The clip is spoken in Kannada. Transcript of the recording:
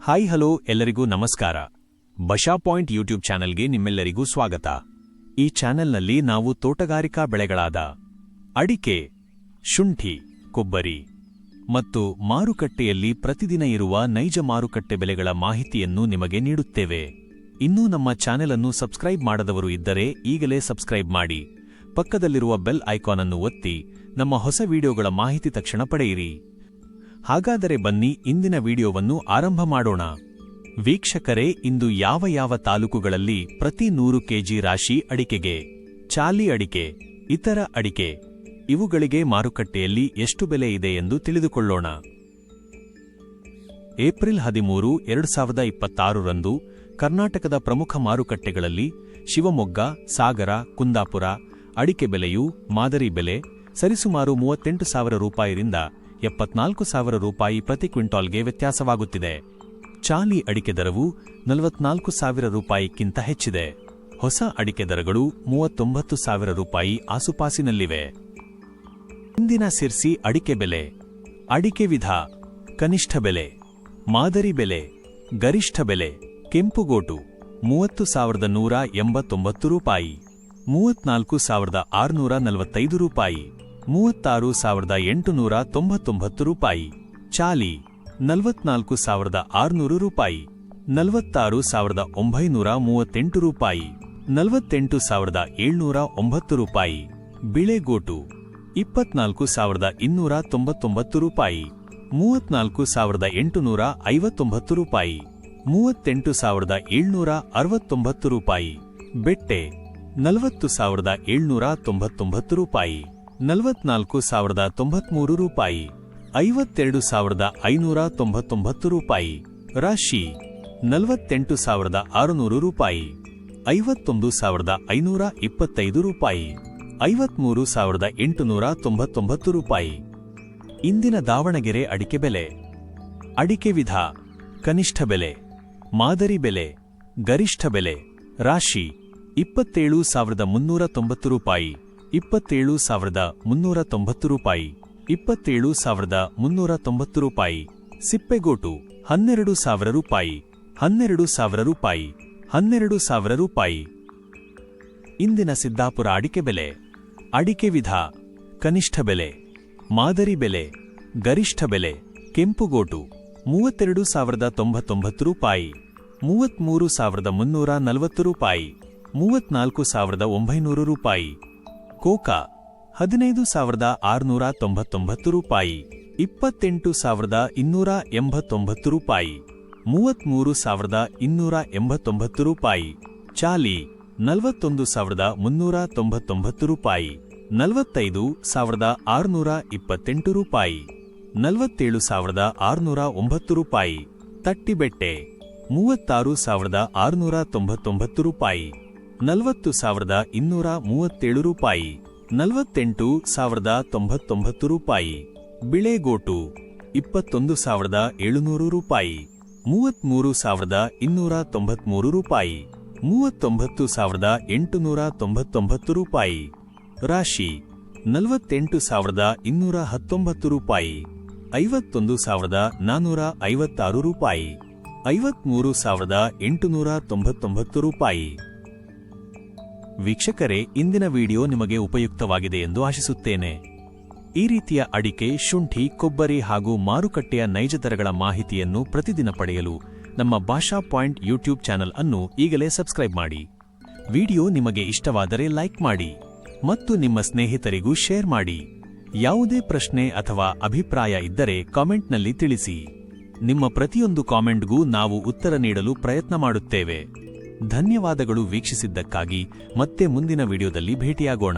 ಹಾಯ್ ಹಲೋ ಎಲ್ಲರಿಗೂ ನಮಸ್ಕಾರ. ಬಶಾ ಪಾಯಿಂಟ್ ಯೂಟ್ಯೂಬ್ ಚಾನೆಲ್ಗೆ ನಿಮ್ಮೆಲ್ಲರಿಗೂ ಸ್ವಾಗತ. ಈ ಚಾನೆಲ್ನಲ್ಲಿ ನಾವು ತೋಟಗಾರಿಕಾ ಬೆಳೆಗಳಾದ ಅಡಿಕೆ, ಶುಂಠಿ, ಕೊಬ್ಬರಿ ಮತ್ತು ಮಾರುಕಟ್ಟೆಯಲ್ಲಿ ಪ್ರತಿದಿನ ಇರುವ ನೈಜ ಮಾರುಕಟ್ಟೆ ಬೆಲೆಗಳ ಮಾಹಿತಿಯನ್ನು ನಿಮಗೆ ನೀಡುತ್ತೇವೆ. ಇನ್ನೂ ನಮ್ಮ ಚಾನೆಲ್ ಅನ್ನು ಸಬ್ಸ್ಕ್ರೈಬ್ ಮಾಡದವರು ಇದ್ದರೆ ಈಗಲೇ ಸಬ್ಸ್ಕ್ರೈಬ್ ಮಾಡಿ, ಪಕ್ಕದಲ್ಲಿರುವ ಬೆಲ್ ಐಕಾನ್ ಅನ್ನು ಒತ್ತಿ ನಮ್ಮ ಹೊಸ ವಿಡಿಯೋಗಳ ಮಾಹಿತಿ ತಕ್ಷಣ ಪಡೆಯಿರಿ. ಹಾಗಾದರೆ ಬನ್ನಿ ಇಂದಿನ ವಿಡಿಯೋವನ್ನು ಆರಂಭ ಮಾಡೋಣ. ವೀಕ್ಷಕರೇ, ಇಂದು ಯಾವ ತಾಲೂಕುಗಳಲ್ಲಿ ಪ್ರತಿ 100 ಕೆಜಿ ರಾಶಿ ಅಡಿಕೆಗೆ, ಚಾಲಿ ಅಡಿಕೆ, ಇತರ ಅಡಿಕೆ ಇವುಗಳಿಗೆ ಮಾರುಕಟ್ಟೆಯಲ್ಲಿ ಎಷ್ಟು ಬೆಲೆ ಇದೆ ಎಂದು ತಿಳಿದುಕೊಳ್ಳೋಣ. ಏಪ್ರಿಲ್ 13, 2026 ರಂದು ಕರ್ನಾಟಕದ ಪ್ರಮುಖ ಮಾರುಕಟ್ಟೆಗಳಲ್ಲಿ ಶಿವಮೊಗ್ಗ, ಸಾಗರ, ಕುಂದಾಪುರ ಅಡಿಕೆ ಬೆಲೆಯು ಮಾದರಿ ಬೆಲೆ ಸರಿಸುಮಾರು 38,000 ರೂಪಾಯಿರಿಂದ 74,000 ರೂಪಾಯಿ ಪ್ರತಿ ಕ್ವಿಂಟಾಲ್ಗೆ ವ್ಯತ್ಯಾಸವಾಗುತ್ತಿದೆ. ಚಾಲಿ ಅಡಿಕೆ ದರವು 44,000 ರೂಪಾಯಿಗಿಂತ ಹೆಚ್ಚಿದೆ. ಹೊಸ ಅಡಿಕೆ ದರಗಳು 39,000 ರೂಪಾಯಿ ಆಸುಪಾಸಿನಲ್ಲಿವೆ. ಇಂದಿನ ಸಿರ್ಸಿ ಅಡಿಕೆ ಬೆಲೆ. ಅಡಿಕೆ ವಿಧ: ಕನಿಷ್ಠ ಬೆಲೆ, ಮಾದರಿ ಬೆಲೆ, ಗರಿಷ್ಠ ಬೆಲೆ. ಕೆಂಪುಗೋಟು 30,189 ರೂಪಾಯಿ, 34,645 ರೂಪಾಯಿ, 36,899 ರೂಪಾಯಿ. ಚಾಲಿ 44,600 ರೂಪಾಯಿ, 46,938 ರೂಪಾಯಿ, 48,709 ರೂಪಾಯಿ. ಬಿಳೆಗೋಟು 24,299 ರೂಪಾಯಿ, 34,859 ರೂಪಾಯಿ, 38,769 ರೂಪಾಯಿ. ಬೆಟ್ಟೆ 40,799 ರೂಪಾಯಿ, 44,093 ರೂಪಾಯಿ, 52,599 ರೂಪಾಯಿ. ರಾಶಿ 48,600 ರೂಪಾಯಿ, 51,525 ರೂಪಾಯಿ, 53,899 ರೂಪಾಯಿ. ಇಂದಿನ ದಾವಣಗೆರೆ ಅಡಿಕೆ ಬೆಲೆ. ಅಡಿಕೆ ವಿಧ: ಕನಿಷ್ಠ ಬೆಲೆ, ಮಾದರಿ ಬೆಲೆ, ಗರಿಷ್ಠ ಬೆಲೆ. ರಾಶಿ 27,390 ರೂಪಾಯಿ, 27,390 ರೂಪಾಯಿ, 27,390 ರೂಪಾಯಿ. ಸಿಪ್ಪೆಗೋಟು 12,000 ರೂಪಾಯಿ, 12,000 ರೂಪಾಯಿ, 12,000 ರೂಪಾಯಿ. ಇಂದಿನ ಸಿದ್ದಾಪುರ ಅಡಿಕೆ ಬೆಲೆ. ಅಡಿಕೆ ವಿಧ: ಕನಿಷ್ಠ ಬೆಲೆ, ಮಾದರಿ ಬೆಲೆ, ಗರಿಷ್ಠ ಬೆಲೆ. ಕೆಂಪುಗೋಟು 32,099 ರೂಪಾಯಿ, 33,340 ರೂಪಾಯಿ, 34,900 ರೂಪಾಯಿ. ಕೋಕಾ 15,699 ರೂಪಾಯಿ, 28,289 ರೂಪಾಯಿ, 33,289 ರೂಪಾಯಿ. ಚಾಲಿ 41,399 ರೂಪಾಯಿ, 45,628 ರೂಪಾಯಿ, 47,609 ರೂಪಾಯಿ. ತಟ್ಟಿಬೆಟ್ಟೆ 36,699 ರೂಪಾಯಿ, 40,237 ರೂಪಾಯಿ, 48,099 ರೂಪಾಯಿ. ಬಿಳೆಗೋಟು 21,700 ರೂಪಾಯಿ, 33,293 ರೂಪಾಯಿ, 39,899 ರೂಪಾಯಿ. ರಾಶಿ 48,219 ರೂಪಾಯಿ, 51,456 ರೂಪಾಯಿ, 53,899 ರೂಪಾಯಿ. ವೀಕ್ಷಕರೇ, ಇಂದಿನ ವಿಡಿಯೋ ನಿಮಗೆ ಉಪಯುಕ್ತವಾಗಿದೆ ಎಂದು ಆಶಿಸುತ್ತೇನೆ. ಈ ರೀತಿಯ ಅಡಿಕೆ, ಶುಂಠಿ, ಕೊಬ್ಬರಿ ಹಾಗೂ ಮಾರುಕಟ್ಟೆಯ ನೈಜ ದರಗಳ ಮಾಹಿತಿಯನ್ನು ಪ್ರತಿದಿನ ಪಡೆಯಲು ನಮ್ಮ ಭಾಷಾ ಪಾಯಿಂಟ್ ಯೂಟ್ಯೂಬ್ ಚಾನೆಲ್ ಅನ್ನು ಈಗಲೇ ಸಬ್ಸ್ಕ್ರೈಬ್ ಮಾಡಿ. ವಿಡಿಯೋ ನಿಮಗೆ ಇಷ್ಟವಾದರೆ ಲೈಕ್ ಮಾಡಿ ಮತ್ತು ನಿಮ್ಮ ಸ್ನೇಹಿತರಿಗೂ ಶೇರ್ ಮಾಡಿ. ಯಾವುದೇ ಪ್ರಶ್ನೆ ಅಥವಾ ಅಭಿಪ್ರಾಯ ಇದ್ದರೆ ಕಾಮೆಂಟ್ನಲ್ಲಿ ತಿಳಿಸಿ. ನಿಮ್ಮ ಪ್ರತಿಯೊಂದು ಕಾಮೆಂಟ್ಗೂ ನಾವು ಉತ್ತರ ನೀಡಲು ಪ್ರಯತ್ನ ಮಾಡುತ್ತೇವೆ. ಧನ್ಯವಾದಗಳು ವೀಕ್ಷಿಸಿದ್ದಕ್ಕಾಗಿ. ಮತ್ತೆ ಮುಂದಿನ ವಿಡಿಯೋದಲ್ಲಿ ಭೇಟಿಯಾಗೋಣ.